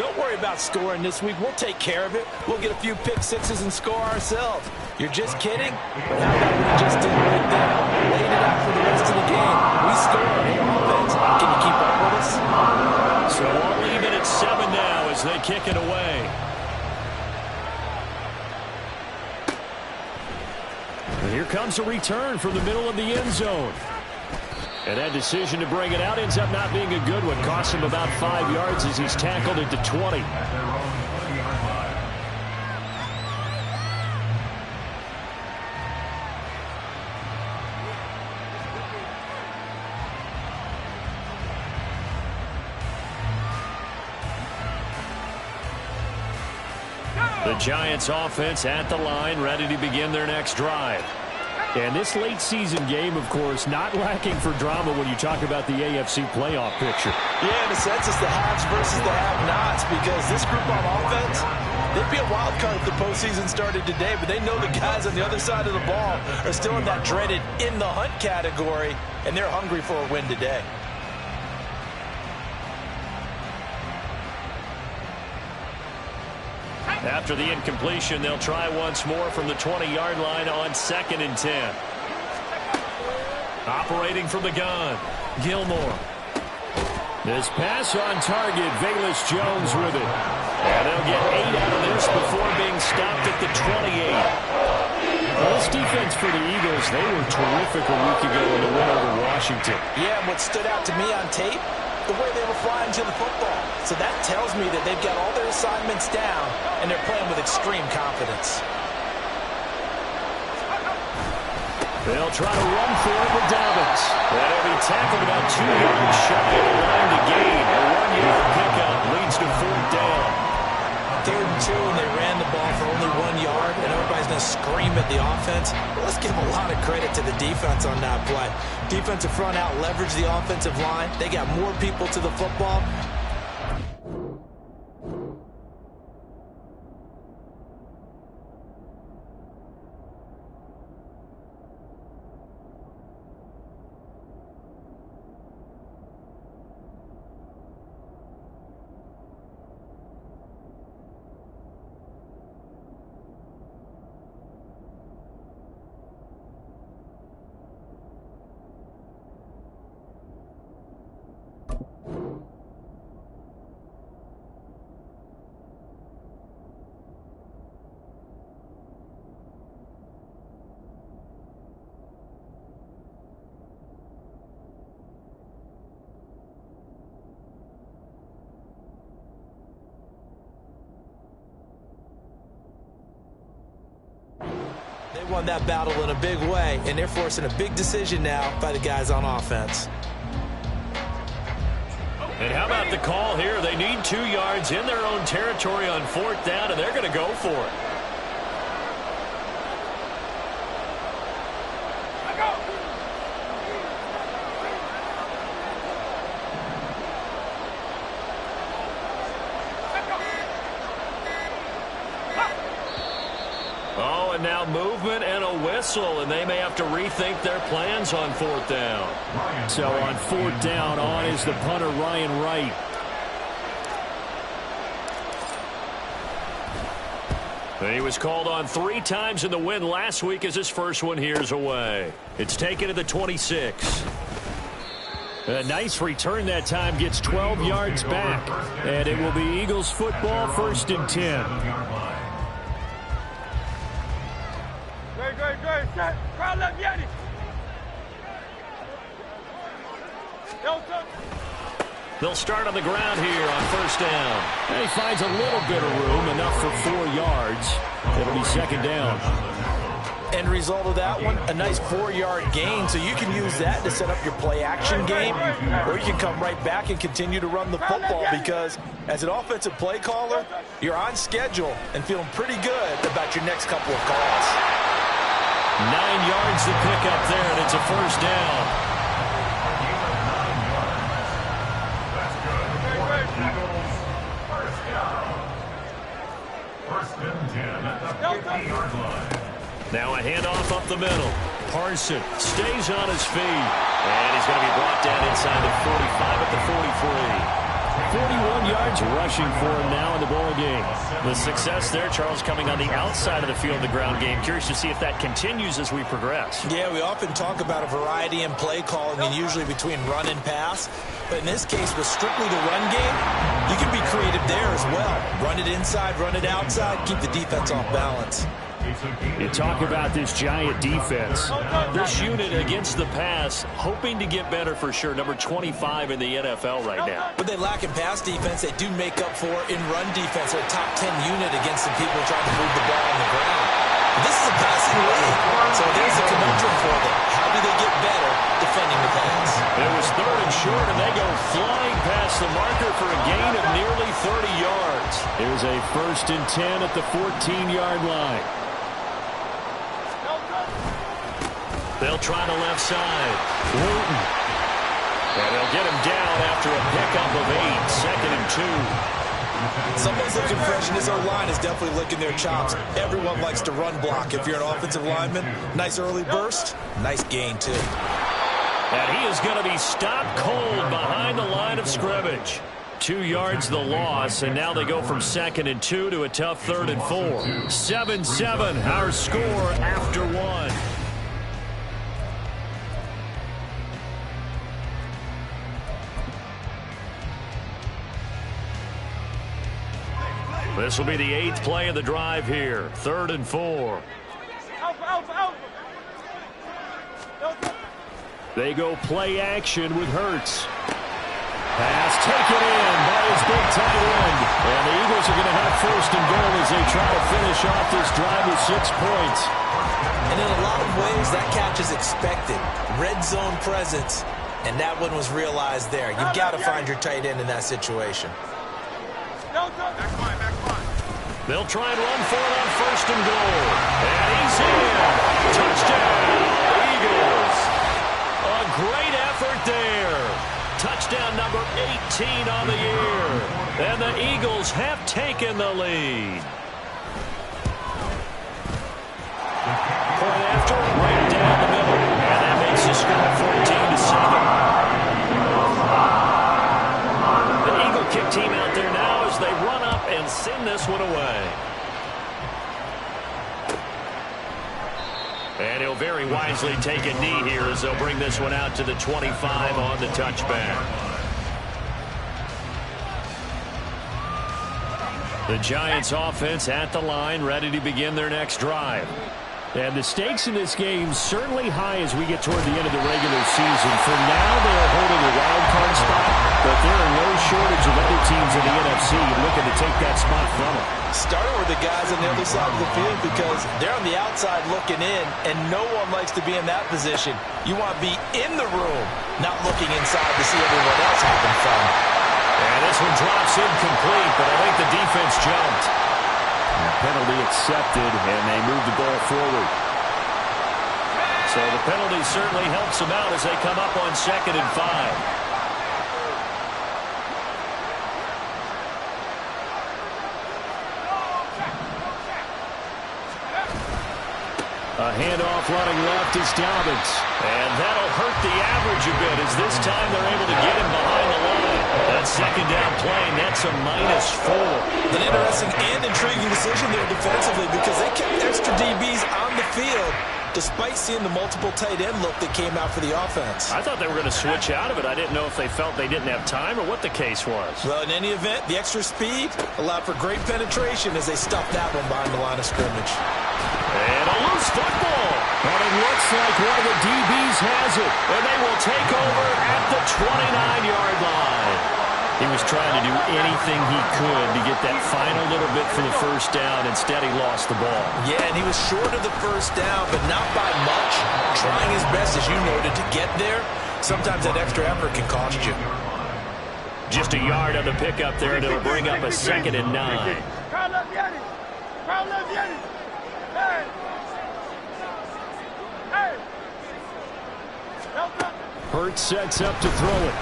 Don't worry about scoring this week. We'll take care of it. We'll get a few pick sixes and score ourselves. You're just kidding? But how about what we just did right there? Laid it out for the rest of the game. We scored. Hey, offense, can you keep up with us? So we'll leave it at 7 now as they kick it away. And here comes a return from the middle of the end zone. And that decision to bring it out ends up not being a good one. Costs him about 5 yards as he's tackled at the 20. The Giants offense at the line, ready to begin their next drive. And this late season game, of course, not lacking for drama when you talk about the AFC playoff picture. Yeah, in a sense, it's the haves versus the have-nots, because this group on offense, they'd be a wild card if the postseason started today, but they know the guys on the other side of the ball are still in that dreaded in-the-hunt category, and they're hungry for a win today. After the incompletion, they'll try once more from the 20-yard line on 2nd and 10. Operating from the gun, Gilmore. This pass on target, Velus Jones with it. And they'll get 8 out of this before being stopped at the 28. Well, this defense for the Eagles, they were terrific a week ago in the win over Washington. Yeah, and what stood out to me on tape, the way they were flying to the football. So that tells me that they've got all their assignments down, and they're playing with extreme confidence. They'll try to run for it with Dobbins. And he'll be tackled about 2 yards shy of the line to gain. A 1-yard pickup leads to 4th down. 3rd and 2, and they ran the ball for only 1 yard, and everybody's going to scream at the offense. Well, let's give a lot of credit to the defense on that play. Defensive front out leveraged the offensive line. They got more people to the football. They won that battle in a big way, and they're forcing a big decision now by the guys on offense. And how about the call here? They need 2 yards in their own territory on 4th down, and they're going to go for it. Oh, and now movement and a whistle, and they may have to rethink their plans on 4th down. So on 4th down, on is the punter, Ryan Wright. He was called on 3 times in the win last week as his first one here's away. It's taken to the 26. A nice return that time, gets 12 yards back. And it will be Eagles football, 1st and 10. They'll start on the ground here on 1st down. And he finds a little bit of room, enough for 4 yards. It'll be 2nd down. End result of that one, a nice 4-yard gain, so you can use that to set up your play-action game, or you can come right back and continue to run the football, because as an offensive play caller, you're on schedule and feeling pretty good about your next couple of calls. 9 yards to pick up there, and it's a 1st down. Now a handoff up the middle. Parson stays on his feet. And he's going to be brought down inside the 45 at the 43. 41 yards rushing for him now in the ball game. The success there, Charles, coming on the outside of the field, the ground game. Curious to see if that continues as we progress. Yeah, we often talk about a variety in play calling and usually between run and pass. But in this case, with strictly the run game, you can be creative there as well. Run it inside, run it outside, keep the defense off balance. You talk about this Giant defense. This unit against the pass, hoping to get better for sure. Number 25 in the NFL right now. What they lack in pass defense, they do make up for in run defense. They're a top 10 unit against the people trying to move the ball on the ground. But this is a passing league, so there's a conundrum for them. How do they get better defending the pass? It was 3rd and short, and they go flying past the marker for a gain of nearly 30 yards. Here's a 1st and 10 at the 14-yard line. They'll try the left side. Wooten. And they'll get him down after a pickup of 8. 2nd and 2. Someone's looking fresh, and this O-line is definitely licking their chops. Everyone likes to run block. If you're an offensive lineman, nice early burst, nice gain, too. And he is going to be stopped cold behind the line of scrimmage. 2 yards the loss, and now they go from 2nd and 2 to a tough 3rd and 4. 7-7, our score after 1. This will be the 8th play of the drive here. 3rd and 4. They go play action with Hurts. Pass taken in by his big tight end. And the Eagles are going to have 1st and goal as they try to finish off this drive with 6 points. And in a lot of ways, that catch is expected. Red zone presence, and that one was realized there. You've got to find your tight end in that situation. They'll try and run for it on 1st and goal. And he's in. Touchdown, Eagles. A great effort there. Touchdown number 18 on the year. And the Eagles have taken the lead. Point after, right down the middle. And that makes the score 14-7. The Eagle kick team out there now as they run up and send this one away. And he'll very wisely take a knee here as they'll bring this one out to the 25 on the touchback. The Giants offense at the line, ready to begin their next drive. And the stakes in this game certainly high as we get toward the end of the regular season. For now, they are holding a wild card spot, but there are no shortage of other teams in the NFC looking to take that spot from them. Starting with the guys on the other side of the field because they're on the outside looking in, and no one likes to be in that position. You want to be in the room, not looking inside to see everyone else having fun. And this one drops incomplete, but I think the defense jumped. Penalty accepted, and they move the ball forward. So the penalty certainly helps them out as they come up on 2nd and 5. A handoff running left is Dobbins. And that'll hurt the average a bit as this time they're able to get him behind the line. That 2nd down play, that's a -4. An interesting and intriguing decision there defensively because they kept extra DBs on the field despite seeing the multiple tight end look that came out for the offense. I thought they were going to switch out of it. I didn't know if they felt they didn't have time or what the case was. Well, in any event, the extra speed allowed for great penetration as they stuffed that one behind the line of scrimmage. And a loose football. But it looks like one of the DBs has it. And they will take over at the 29-yard line. He was trying to do anything he could to get that final little bit for the 1st down. Instead, he lost the ball. Yeah, and he was short of the 1st down, but not by much. Trying his best, as you noted, to get there. Sometimes that extra effort can cost you. Just a yard on the pickup there, and it'll bring up a 2nd and 9. Hurts sets up to throw it.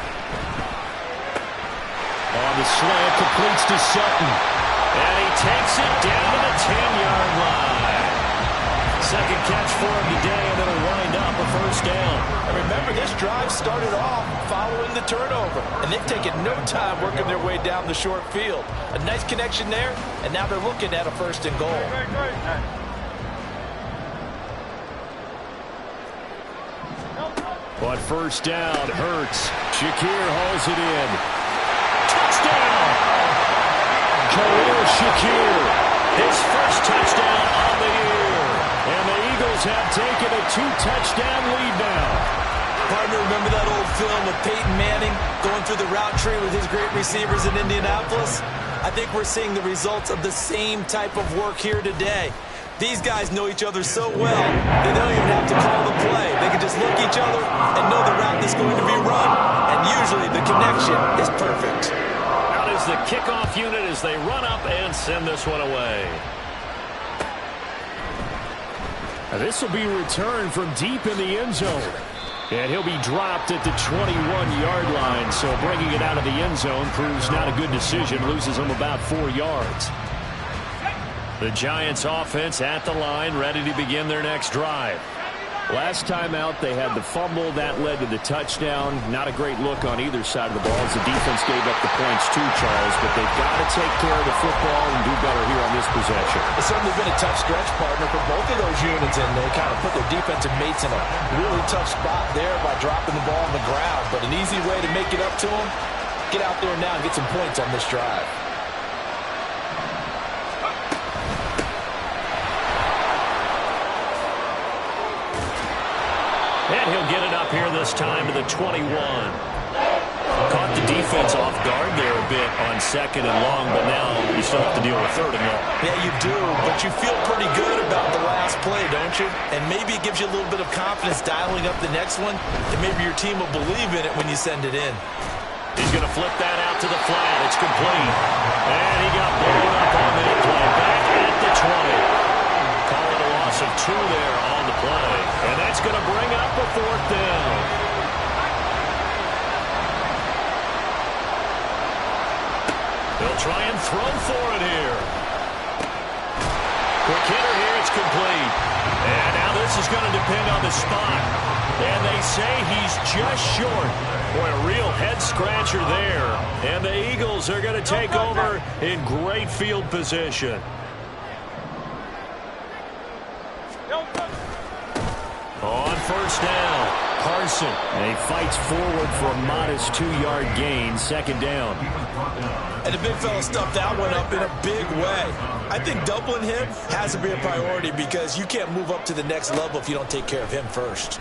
On the slant, completes to Sutton. And he takes it down to the 10-yard line. second catch for him today, and it'll wind up a first down. And remember, this drive started off following the turnover, and they've taken no time working their way down the short field. A nice connection there, and now they're looking at a first and goal. On first down, Hurts. Shakir hauls it in. Touchdown! Khalil Shakir, his first touchdown on the year. And the Eagles have taken a 2-touchdown lead now. Partner, remember that old film of Peyton Manning going through the route tree with his great receivers in Indianapolis? I think we're seeing the results of the same type of work here today. These guys know each other so well, they don't even have to call the play. They can just look at each other and know the route that's going to be run. And usually the connection is perfect. Out is the kickoff unit as they run up and send this one away. Now this will be returned from deep in the end zone. And he'll be dropped at the 21-yard line. So bringing it out of the end zone proves not a good decision. Loses him about 4 yards. The Giants offense at the line, ready to begin their next drive. Last time out, they had the fumble. That led to the touchdown. Not a great look on either side of the ball as the defense gave up the points too, Charles. But they've got to take care of the football and do better here on this possession. It's certainly been a tough stretch, partner, for both of those units, and they kind of put their defensive mates in a really tough spot there by dropping the ball on the ground. But an easy way to make it up to them, get out there now and get some points on this drive. And he'll get it up here this time to the 21. Caught the defense off guard there a bit on second and long, but now you still have to deal with third and long. Yeah, you do, but you feel pretty good about the last play, don't you? And maybe it gives you a little bit of confidence dialing up the next one, and maybe your team will believe in it when you send it in. He's going to flip that out to the flat. It's complete. And he got blown up on the play. Back at the 20. Call it a loss of 2 there on the play. And that's going to bring up a 4th down. They'll try and throw for it here. Quick hitter here. It's complete. And now this is going to depend on the spot. And they say he's just short. Boy, a real head-scratcher there. And the Eagles are going to take over in great field position. On first down, Carson. And he fights forward for a modest 2-yard gain, 2nd down. And the big fella stuffed that one up in a big way. I think doubling him has to be a priority because you can't move up to the next level if you don't take care of him first.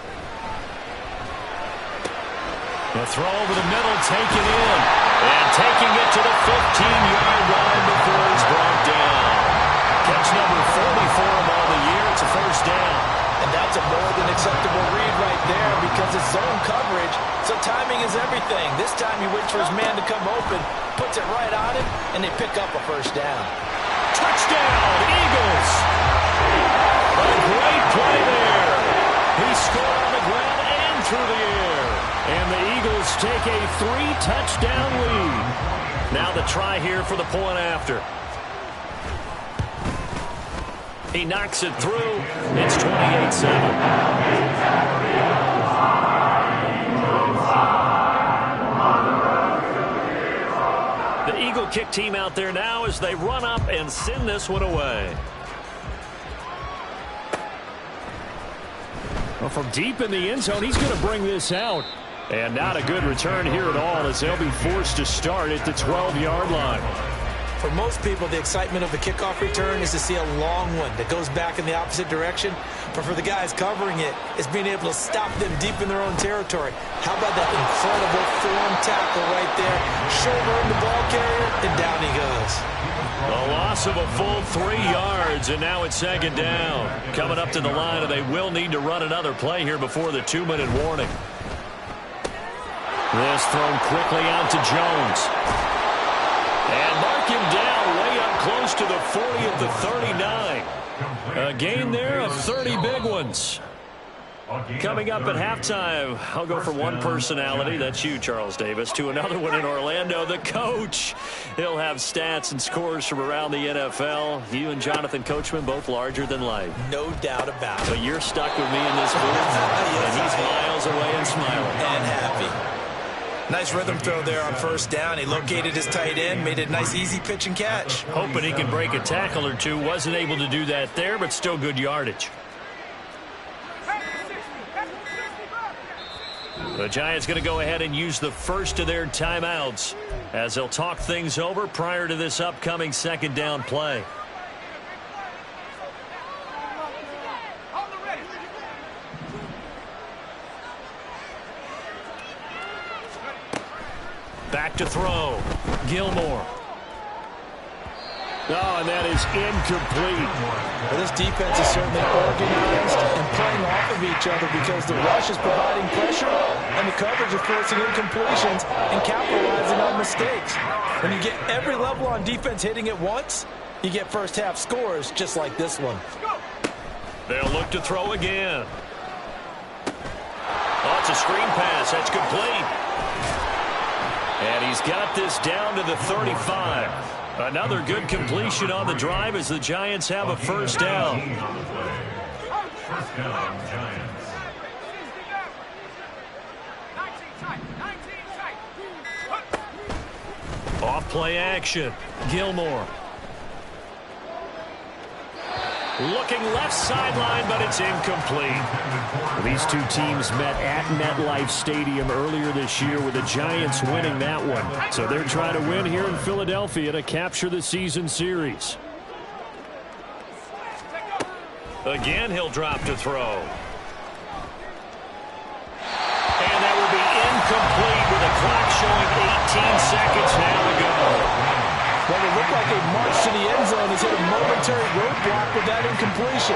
The throw over the middle, taken in. And taking it to the 15-yard line before he's brought down. Catch number 40 for him on the year. It's a first down. And that's a more than acceptable read right there because it's zone coverage, so timing is everything. This time he waits for his man to come open, puts it right on him, and they pick up a first down. Touchdown, Eagles! A great play there. He scored on the ground and through the air. And the Eagles take a 3-touchdown lead. Now the try here for the point after. He knocks it through. It's 28-7. The Eagle kick team out there now as they run up and send this one away. Well, from deep in the end zone, he's going to bring this out. And not a good return here at all as they'll be forced to start at the 12-yard line. For most people, the excitement of the kickoff return is to see a long one that goes back in the opposite direction. But for the guys covering it, it's being able to stop them deep in their own territory. How about that incredible form tackle right there? Shoulder in the ball carrier, and down he goes. A loss of a full 3 yards, and now it's 2nd down. Coming up to the line, and they will need to run another play here before the 2-minute warning. This thrown quickly out to Jones. And mark him down way up close to the 40 at the 39. A gain there of 30 big ones. Coming up at halftime, I'll go from one personality, that's you, Charles Davis, to another one in Orlando, the coach. He'll have stats and scores from around the NFL. You and Jonathan Coachman, both larger than life. No doubt about it. But you're stuck with me in this booth, and he's miles away and smiling. And happy. Nice rhythm throw there on first down. He located his tight end, made it a nice easy pitch and catch. Hoping he can break a tackle or two. Wasn't able to do that there, but still good yardage. The Giants going to go ahead and use the first of their timeouts as they'll talk things over prior to this upcoming second down play. Back to throw. Gilmore. Oh, and that is incomplete. Well, this defense is certainly organized and playing off of each other because the rush is providing pressure and the coverage is forcing incompletions and capitalizing on mistakes. When you get every level on defense hitting at once, you get first half scores just like this one. They'll look to throw again. Oh, it's a screen pass. That's complete. And he's got this down to the 35. Another good completion on the drive as the Giants have a first down. Off play action. Gilmore. Looking left sideline, but it's incomplete. These two teams met at MetLife Stadium earlier this year with the Giants winning that one. So they're trying to win here in Philadelphia to capture the season series. Again, he'll drop to throw. And that will be incomplete with the clock showing 18 seconds now to go. Well, it looked like a march to the end zone has hit a momentary roadblock with that incompletion.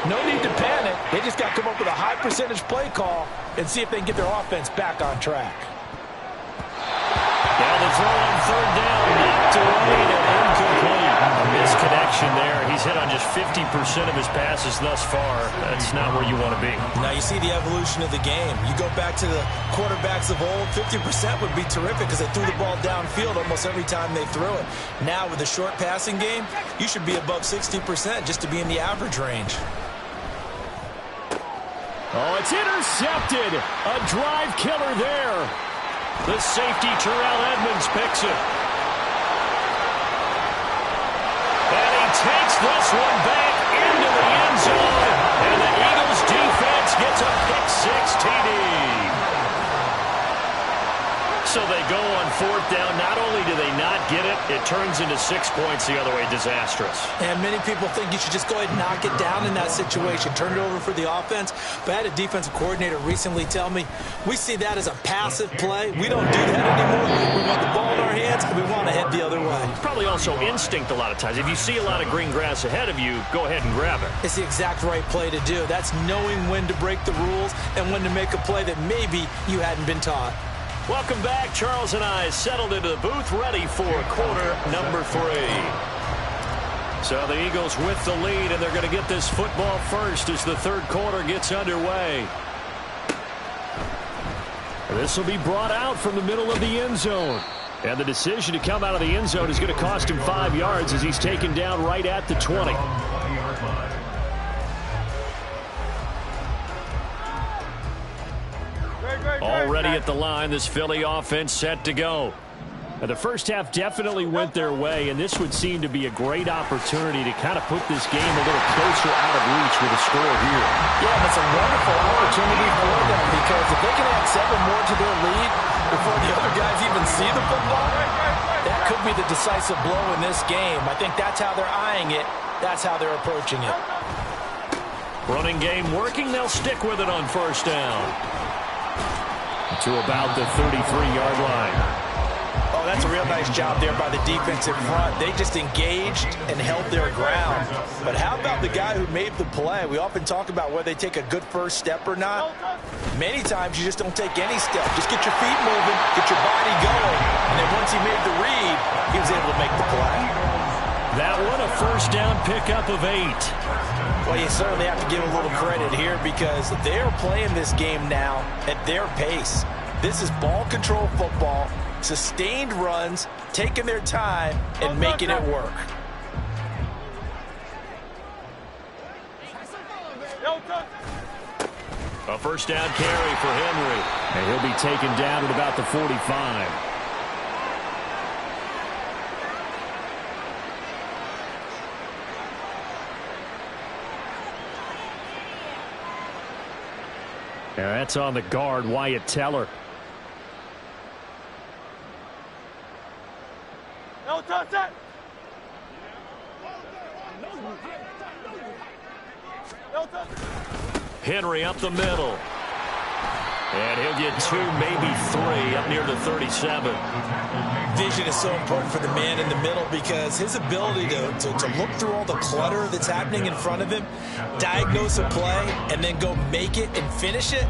No need to panic. They just got to come up with a high percentage play call and see if they can get their offense back on track. Now the throw on third down, knocked away and incomplete. A misconnection there. He's hit on just 50% of his passes thus far. That's not where you want to be. Now you see the evolution of the game. You go back to the quarterbacks of old, 50% would be terrific because they threw the ball downfield almost every time they threw it. Now with the short passing game, you should be above 60% just to be in the average range. Oh, it's intercepted. A drive killer there. The safety, Terrell Edmonds, picks it. And he takes this one back into the end zone. And the Eagles defense gets a pick-6 TD. So they go on fourth down. Not only do they not get it, it turns into 6 points the other way. Disastrous. And many people think you should just go ahead and knock it down in that situation. Turn it over for the offense. But I had a defensive coordinator recently tell me, we see that as a passive play. We don't do that anymore. We want the ball in our hands, and we want to head the other way. It's probably also instinct a lot of times. If you see a lot of green grass ahead of you, go ahead and grab it. It's the exact right play to do. That's knowing when to break the rules and when to make a play that maybe you hadn't been taught. Welcome back. Charles and I settled into the booth, ready for quarter number 3. So the Eagles with the lead, and they're going to get this football first as the third quarter gets underway. This will be brought out from the middle of the end zone. And the decision to come out of the end zone is going to cost him 5 yards as he's taken down right at the 20. Already at the line, this Philly offense set to go. And the first half definitely went their way, and this would seem to be a great opportunity to kind of put this game a little closer out of reach with a score here. Yeah, and it's a wonderful opportunity for them because if they can add 7 more to their lead before the other guys even see the football, that could be the decisive blow in this game. I think that's how they're eyeing it. That's how they're approaching it. Running game working. They'll stick with it on first down. To about the 33-yard line. Oh, that's a real nice job there by the defensive front. They just engaged and held their ground. But how about the guy who made the play? We often talk about whether they take a good first step or not. Many times you just don't take any step. Just get your feet moving, get your body going. And then once he made the read, he was able to make the play. That one, a first down pickup of 8. Well, you certainly have to give a little credit here because they're playing this game now at their pace. This is ball control football, sustained runs, taking their time, and making it work. A first down carry for Henry, and he'll be taken down at about the 45. Yeah, that's on the guard, Wyatt Teller. No touch that. No touch. Henry up the middle. And he'll get 2, maybe 3 up near the 37. Vision is so important for the man in the middle because his ability to look through all the clutter that's happening in front of him, diagnose a play, and then go make it and finish it,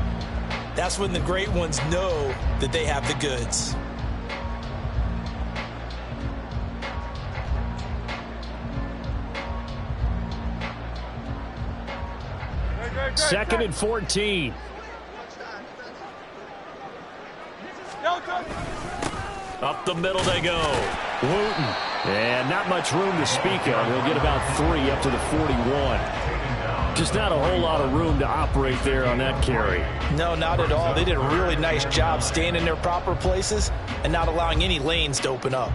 that's when the great ones know that they have the goods. Second and 14. Up the middle they go. Wooten. And not much room to speak of. He'll get about 3 up to the 41. Just not a whole lot of room to operate there on that carry. No, not at all. They did a really nice job staying in their proper places and not allowing any lanes to open up.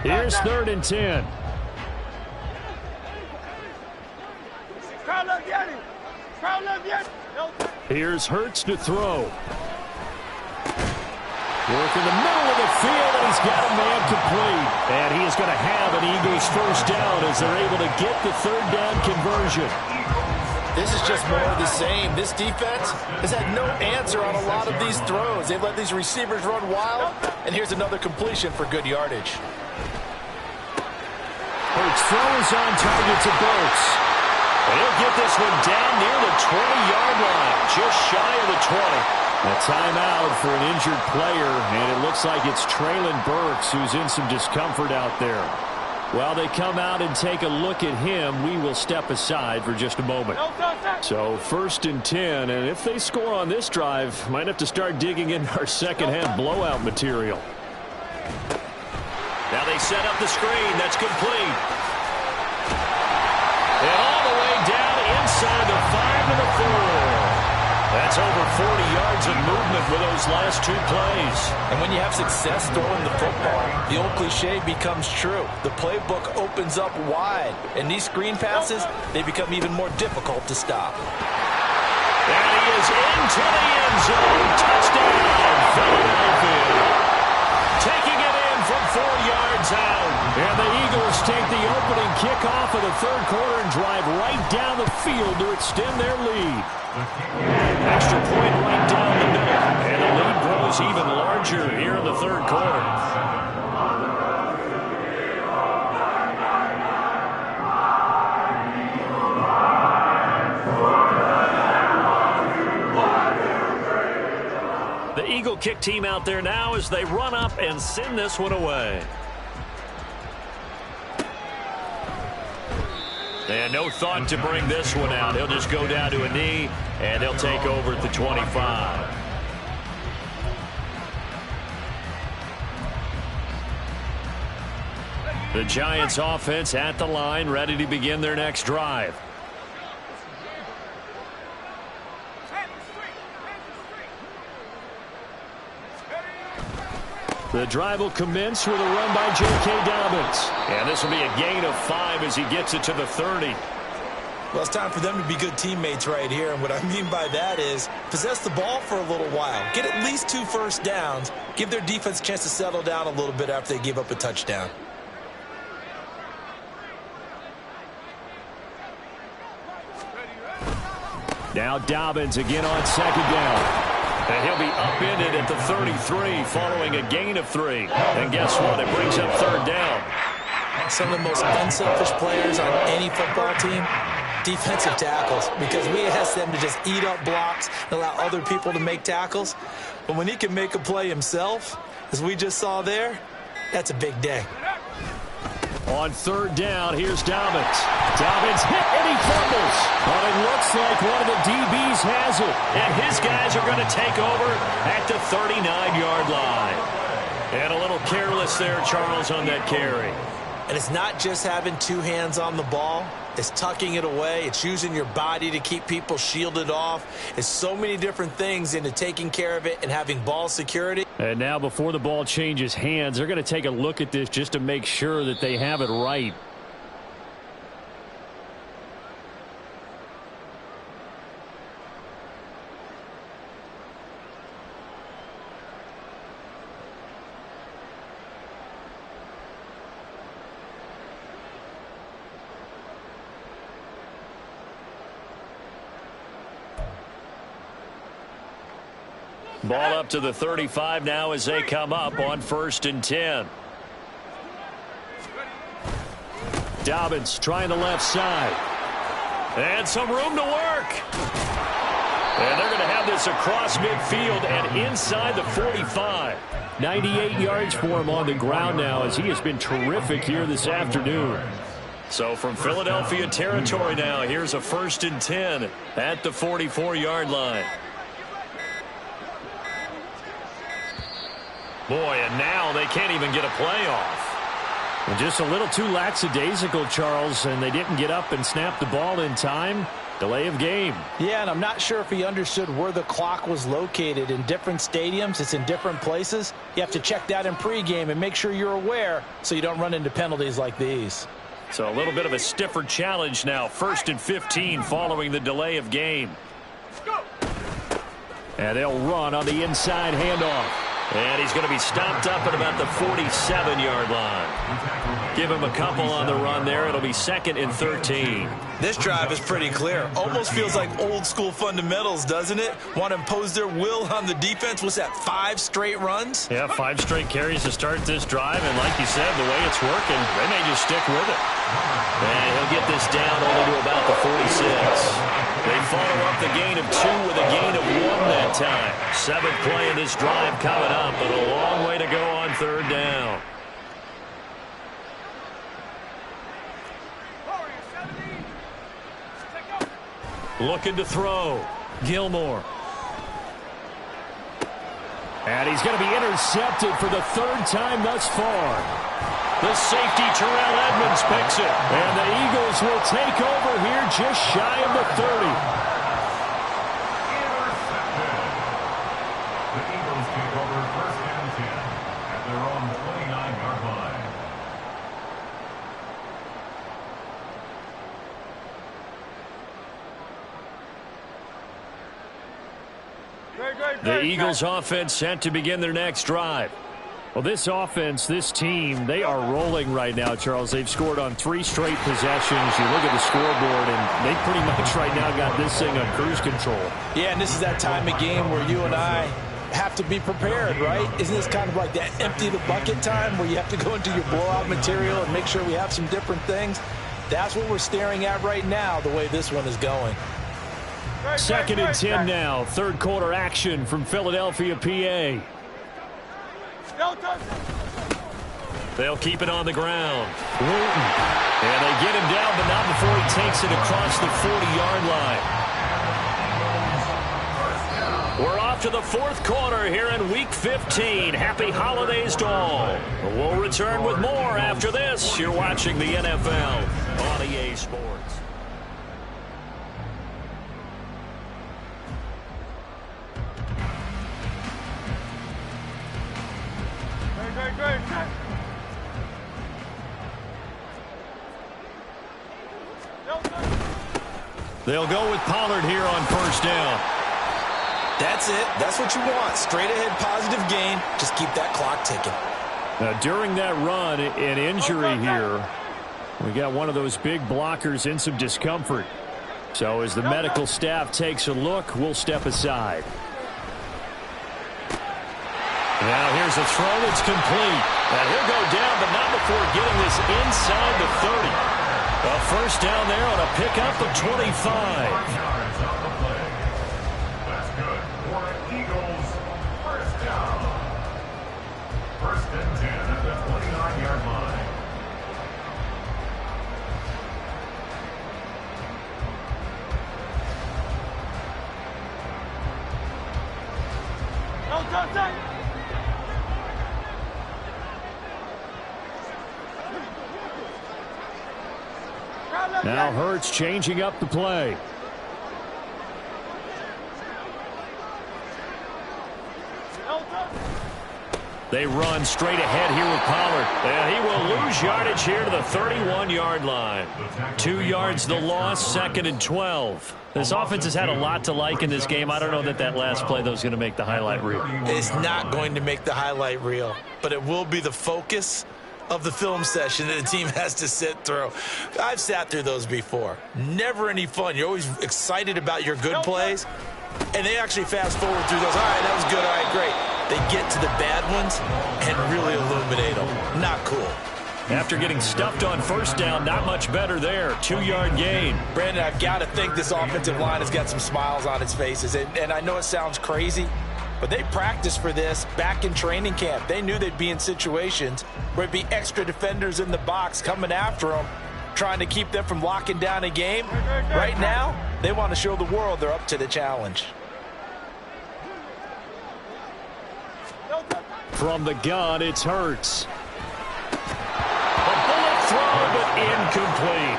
Here's 3rd and 10. Here's Hurts to throw. Work in the middle of the field, and he's got a man complete. And he is going to have an Eagles first down as they're able to get the 3rd down conversion. This is just more of the same. This defense has had no answer on a lot of these throws. They've let these receivers run wild, and here's another completion for good yardage. Hurts throws on target to Burks. And he'll get this one down near the 20-yard line, just shy of the 20. A timeout for an injured player, and it looks like it's Traylon Burks who's in some discomfort out there. While they come out and take a look at him, we will step aside for just a moment. So 1st and 10, and if they score on this drive, might have to start digging in our second-half blowout material. Now they set up the screen. That's complete. And all the way down inside the 5 to the 4. That's over 40 yards of movement with those last 2 plays. And when you have success throwing the football, the old cliche becomes true. The playbook opens up wide, and these screen passes, they become even more difficult to stop. And he is into the end zone. Touchdown, Philadelphia. Taking it in from 4 yards out. And the Eagles take the opening kickoff of the 3rd quarter and drive right down the field to extend their lead. Extra point right down the middle. And the lead grows even larger here in the 3rd quarter. The Eagle kick team out there now as they run up and send this one away. And no thought to bring this one out. He'll just go down to a knee, and he'll take over at the 25. The Giants offense at the line, ready to begin their next drive. The drive will commence with a run by J.K. Dobbins. And this will be a gain of 5 as he gets it to the 30. Well, it's time for them to be good teammates right here. And what I mean by that is possess the ball for a little while. Get at least 2 first downs. Give their defense a chance to settle down a little bit after they give up a touchdown. Now Dobbins again on 2nd down. And he'll be upended at the 33 following a gain of 3. And guess what? It brings up 3rd down. Some of the most unselfish players on any football team, defensive tackles, because we ask them to just eat up blocks and allow other people to make tackles. But when he can make a play himself, as we just saw there, That's a big day. On third down, here's Dobbins. Dobbins hit and he fumbles. But it looks like one of the DBs has it. And his guys are going to take over at the 39-yard line. And a little careless there, Charles, on that carry. And it's not just having two hands on the ball. It's tucking it away. It's using your body to keep people shielded off. It's so many different things into taking care of it and having ball security. And now before the ball changes hands, they're going to take a look at this just to make sure that they have it right. Ball up to the 35 now as they come up on 1st and 10. Dobbins trying the left side. And some room to work. And they're going to have this across midfield and inside the 45. 98 yards for him on the ground now as he has been terrific here this afternoon. So from Philadelphia territory now, here's a 1st and 10 at the 44-yard line. Boy, and now they can't even get a play off. And just a little too lackadaisical, Charles, and they didn't get up and snap the ball in time. Delay of game. Yeah, and I'm not sure if he understood where the clock was located. In different stadiums, it's in different places. You have to check that in pregame and make sure you're aware so you don't run into penalties like these. So a little bit of a stiffer challenge now. 1st and 15 following the delay of game. And they'll run on the inside handoff. And he's going to be stopped up at about the 47-yard line. Give him a couple on the run there. It'll be 2nd and 13. This drive is pretty clear. Almost feels like old-school fundamentals, doesn't it? Want to impose their will on the defense. Was that 5 straight runs? Yeah, 5 straight carries to start this drive. And like you said, the way it's working, they may just stick with it. And he'll get this down only to about the 46. They follow up the gain of 2 with a gain of 1 that time. 7th play of this drive coming up, but a long way to go on 3rd down. Looking to throw. Gilmore. And he's going to be intercepted for the 3rd time thus far. The safety, Terrell Edmonds, picks it. And the Eagles will take over here just shy of the 30. The Eagles take over 1st and 10 at their own 29-yard line. The Eagles offense set to begin their next drive. Well, this offense, this team, they are rolling right now, Charles. They've scored on 3 straight possessions. You look at the scoreboard, and they pretty much right now got this thing on cruise control. Yeah, and this is that time of game where you and I have to be prepared, right? Isn't this kind of like that empty the bucket time where you have to go into your blowout material and make sure we have some different things? That's what we're staring at right now, the way this one is going. 2nd and 10 now. 3rd quarter action from Philadelphia, PA. They'll keep it on the ground. Wooten. And they get him down, but not before he takes it across the 40-yard line. We're off to the 4th quarter here in Week 15. Happy holidays to all. We'll return with more after this. You're watching the NFL on EA Sports. They'll go with Pollard here on 1st down. That's it. That's what you want. Straight ahead positive gain. Just keep that clock ticking. Now, during that run, an injury here. We got one of those big blockers in some discomfort. So as the medical staff takes a look, we'll step aside. Now here's a throw. It's complete. And he'll go down, but not before getting this inside the 30. A 1st down there on a pickup of 25. Yards on the play. That's good for Eagles. 1st down. 1st and 10 at the 25. touch that. Now Hurts changing up the play. They run straight ahead here with Pollard. And he will lose yardage here to the 31-yard line. 2 yards the loss, 2nd and 12. This offense has had a lot to like in this game. I don't know that that last play, though, is going to make the highlight reel. It's not going to make the highlight reel, but it will be the focus of the film session that the team has to sit through. I've sat through those before. Never any fun. You're always excited about your good plays, and they actually fast forward through those. All right, that was good. All right, great. They get to the bad ones and really illuminate them. Not cool. After getting stuffed on first down, not much better there. 2-yard gain. Brandon, I've got to think this offensive line has got some smiles on its faces. And I know it sounds crazy, but they practiced for this back in training camp. They knew they'd be in situations where there'd be extra defenders in the box coming after them, trying to keep them from locking down a game. Right now, they want to show the world they're up to the challenge. From the gun, it's Hurts. A bullet throw, but incomplete.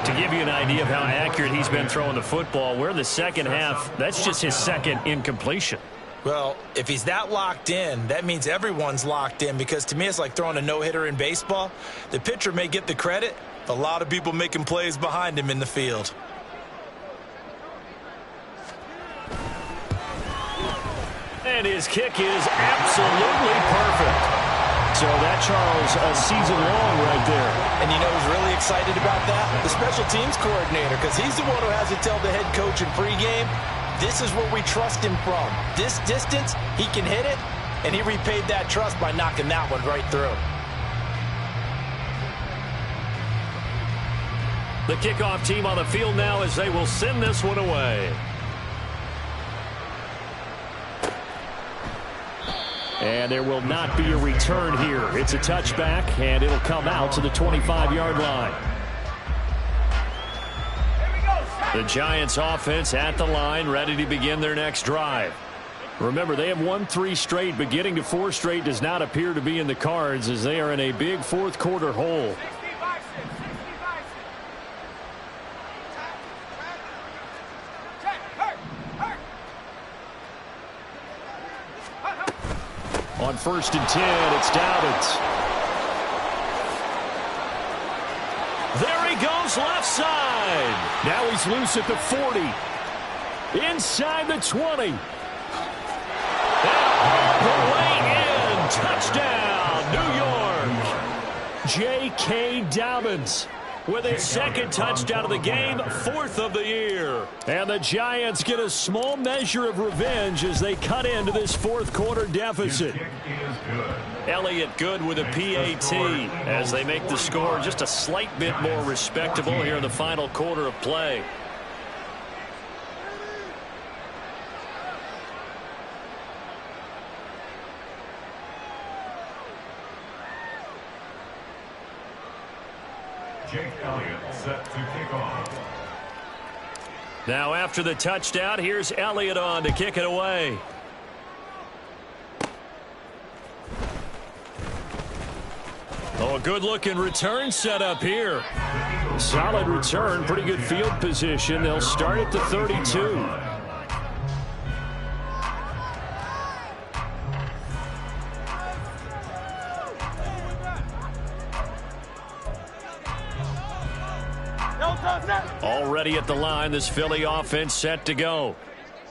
To give you an idea of how accurate he's been throwing the football, we're in the second half. That's just his second incompletion. Well, if he's that locked in, that means everyone's locked in, because to me it's like throwing a no-hitter in baseball. The pitcher may get the credit, a lot of people making plays behind him in the field. And his kick is absolutely perfect. So that, Charles, a season long right there. And you know who's really excited about that? The special teams coordinator, because he's the one who has to tell the head coach in pregame, this is where we trust him from. This distance, he can hit it, and he repaid that trust by knocking that one right through. The kickoff team on the field now as they will send this one away. And there will not be a return here. It's a touchback, and it'll come out to the 25-yard line. The Giants offense at the line, ready to begin their next drive. Remember, they have won 3 straight, but getting to 4 straight does not appear to be in the cards as they are in a big fourth-quarter hole. On 1st and 10, it's Dobbins. There he goes left side. Now he's loose at the 40. Inside the 20. And all the way in. Touchdown, New York. J.K. Dobbins with his 2nd touchdown of the game, 4th of the year. And the Giants get a small measure of revenge as they cut into this fourth-quarter deficit. Elliott good with a PAT as they make the score just a slight bit more respectable here in the final quarter of play. Jake Elliott set to kick off. Now after the touchdown, here's Elliott on to kick it away. Oh, a good-looking return set up here. Solid return, pretty good field position. They'll start at the 32. Already at the line, this Philly offense set to go.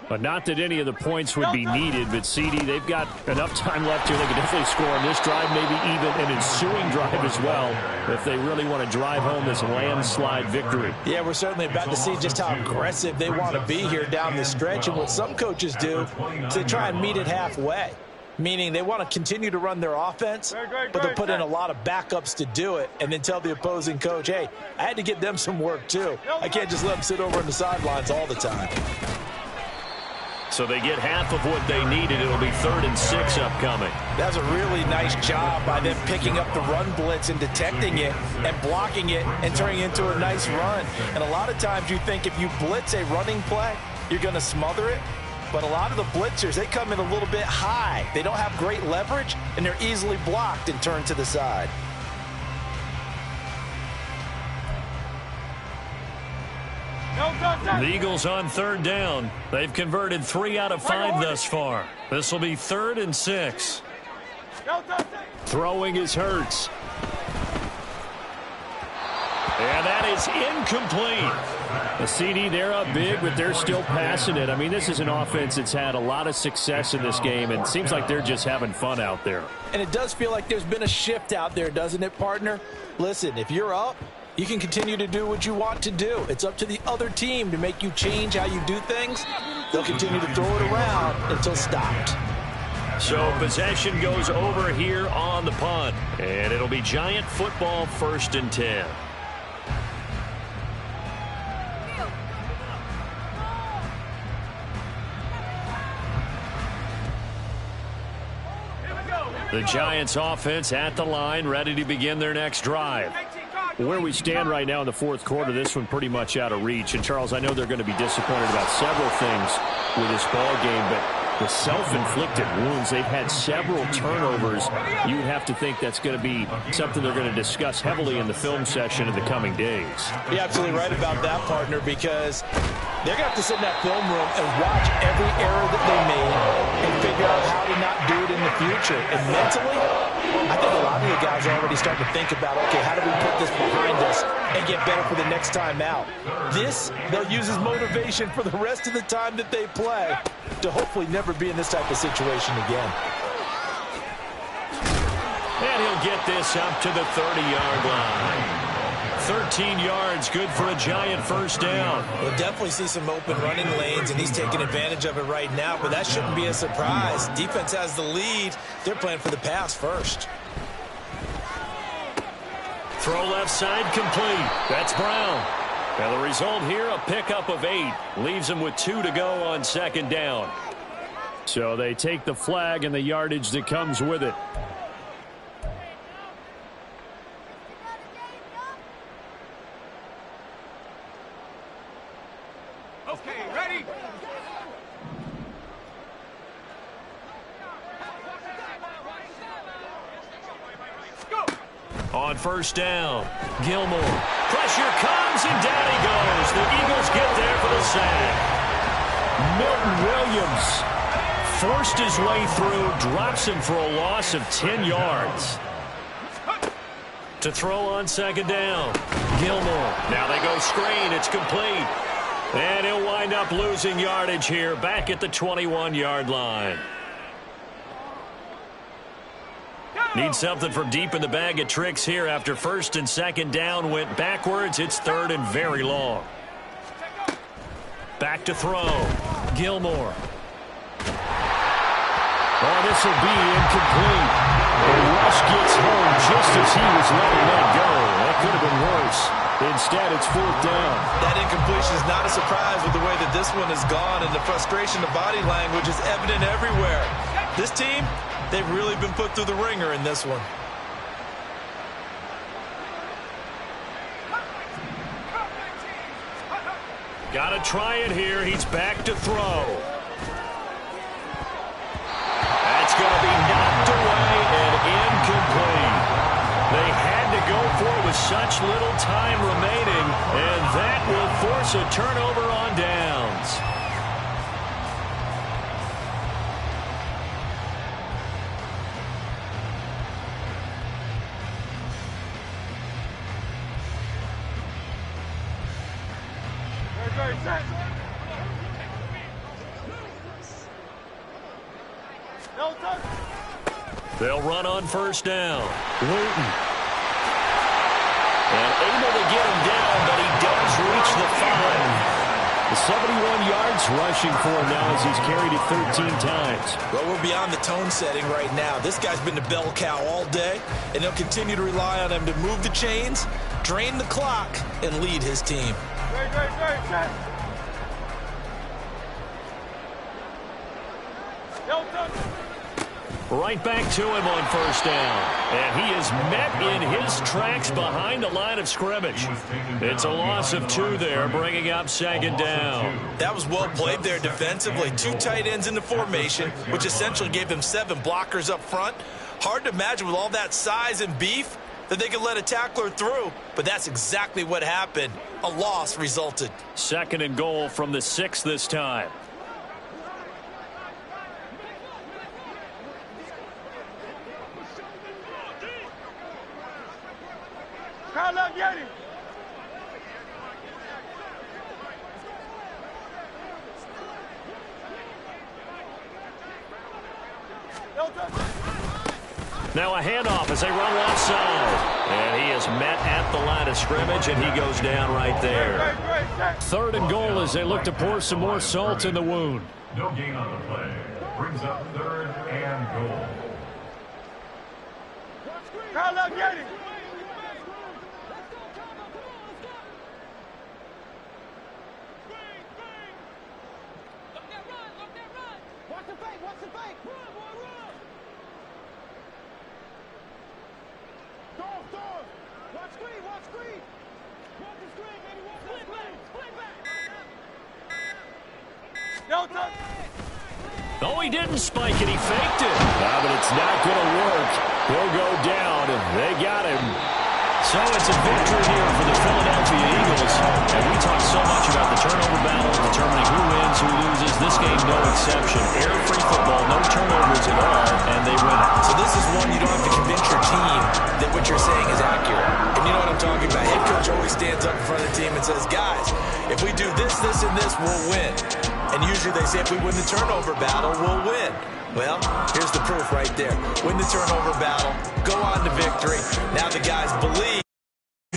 But not that any of the points would be needed, but CD, they've got enough time left here. They can definitely score on this drive, maybe even an ensuing drive as well, if they really want to drive home this landslide victory. Yeah, we're certainly about to see just how aggressive they want to be here down the stretch. And what some coaches do is they try and meet it halfway, meaning they want to continue to run their offense, but they'll put in a lot of backups to do it and then tell the opposing coach, hey, I had to get them some work too. I can't just let them sit over on the sidelines all the time. So they get half of what they needed. It'll be 3rd and 6 upcoming. That's a really nice job by them picking up the run blitz and detecting it and blocking it and turning it into a nice run. And a lot of times you think if you blitz a running play, you're going to smother it. But a lot of the blitzers, they come in a little bit high. They don't have great leverage, and they're easily blocked and turned to the side. The Eagles on third down. They've converted 3 out of 5 thus far. This will be 3rd and 6. Throwing is Hurts. And that is incomplete. The CD, they're up big, but they're still passing it. I mean, this is an offense that's had a lot of success in this game, and it seems like they're just having fun out there. And it does feel like there's been a shift out there, doesn't it, partner? Listen, if you're up, you can continue to do what you want to do. It's up to the other team to make you change how you do things. They'll continue to throw it around until stopped. So possession goes over here on the punt, and it'll be Giant football 1st and 10. The Giants offense at the line, ready to begin their next drive. Where we stand right now in the 4th quarter, this one pretty much out of reach. And, Charles, I know they're going to be disappointed about several things with this ball game, but the self-inflicted wounds, they've had several turnovers. You would have to think that's going to be something they're going to discuss heavily in the film session in the coming days. You're absolutely right about that, partner, because they're going to have to sit in that film room and watch every error that they made and figure out how to not do it in the future. And mentally, I think a lot of the guys are already starting to think about, okay, how do we put this behind us and get better for the next time out? This, they'll use as motivation for the rest of the time that they play to hopefully never be in this type of situation again. And he'll get this up to the 30-yard line. 13 yards, good for a Giant 1st down. We'll definitely see some open running lanes, and he's taking advantage of it right now, but that shouldn't be a surprise. Defense has the lead. They're playing for the pass first. Throw left side complete. That's Brown. Now the result here, a pickup of 8. Leaves him with 2 to go on 2nd down. So they take the flag and the yardage that comes with it. Okay, ready? Go! On 1st down, Gilmore. Pressure comes, and down he goes. The Eagles get there for the sack. Milton Williams Forced his way through, drops him for a loss of 10 yards. To throw on 2nd down, Gilmore. Now they go screen. It's complete. And he'll wind up losing yardage here back at the 21-yard line. Need something from deep in the bag of tricks here after 1st and 2nd down went backwards. It's 3rd and very long. Back to throw. Gilmore. Oh, this will be incomplete. And Rush gets home just as he was letting that go. That could have been worse. Instead, it's 4th down. That incompletion is not a surprise with the way that this one has gone, and the frustration, the body language is evident everywhere. This team, they've really been put through the ringer in this one. Got to try it here. He's back to throw. That's going to be knocked away and incomplete. They had to go for it with such little time remaining, and that will force a turnover on downs. Very set. No touch. They'll run on 1st down. Wooten. And able to get him down, but he does reach the 5. The 71 yards rushing for him now as he's carried it 13 times. Well, we're beyond the tone setting right now. This guy's been the bell cow all day, and they'll continue to rely on him to move the chains, drain the clock, and lead his team. Very set. No touch. Right back to him on first down. And he is met in his tracks behind the line of scrimmage. It's a loss of 2 there, bringing up second down. That was well played there defensively. 2 tight ends in the formation, which essentially gave them 7 blockers up front. Hard to imagine with all that size and beef that they could let a tackler through, but that's exactly what happened. A loss resulted. 2nd and goal from the 6 this time. Call up Yeti. Now a handoff as they run left side. And he is met at the line of scrimmage, and he goes down right there. 3rd and goal as they look to pour some more salt in the wound. No gain on the play. Brings up 3rd and goal. Call up Yeti. No, he didn't spike it. He faked it. But it's not going to work. He'll go down, and they got him. So it's a victory here for the Philadelphia Eagles. And we talk so much about the turnover battle, determining who wins, who loses. This game, no exception. Error-free football, no turnovers at all, and they win it. So this is one you don't have to convince your team that what you're saying is accurate. And you know what I'm talking about. Head coach always stands up in front of the team and says, guys, if we do this, this, and this, we'll win. And usually they say if we win the turnover battle, we'll win. Well, here's the proof right there. Win the turnover battle, go on to victory. Now the guys believe.